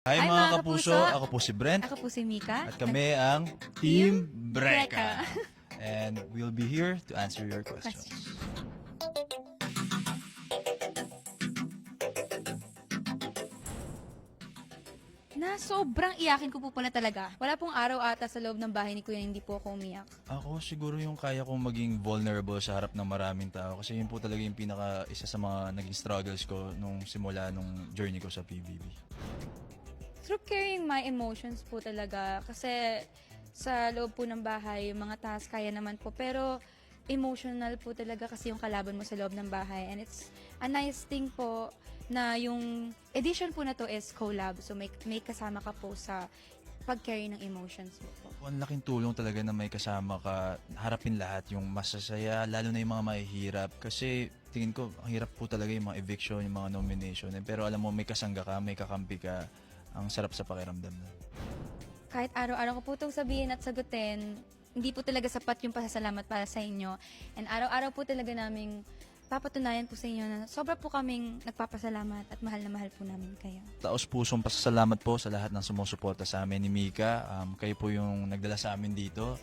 Hi Hi, mga mga kapuso, kapuso. ako po si Brent Ako po si Mika. at kami ang Team Breka. Breka. And we'll be here to answer your questions. Na sobrang iyakin ko po pala talaga. Wala pong araw ata sa loob ng bahay ni Kuya hindi po ako umiyak. Ako siguro yung kaya kong maging vulnerable sa harap ng maraming tao kasi yun po talaga yung isa sa mga naging struggles ko nung simula nung journey ko sa PBB. Through carrying my emotions po talaga. Kasi sa loob po ng bahay, yung mga task kaya naman po. Pero emotional po talaga kasi yung kalaban mo sa loob ng bahay. And it's a nice thing po na yung edition po na to is collab. So may kasama ka po sa pag-carry ng emotions mo po. Ang laking tulong talaga na may kasama ka, harapin lahat yung masasaya, lalo na yung mga mahihirap. Kasi tingin ko, ang hirap po talaga yung mga eviction, yung mga nomination. Pero alam mo, may kasangga ka, may kakampi ka. Ang sarap sa pakiramdam na. Kahit araw-araw ko po itong sabihin at sagutin, hindi po talaga sapat yung pasasalamat para sa inyo. And araw-araw po talaga naming papatunayan po sa inyo na sobra po kaming nagpapasalamat at mahal na mahal po namin kayo. Taos pusong pasasalamat po sa lahat ng sumusuporta sa amin ni Mika. Kayo po yung nagdala sa amin dito.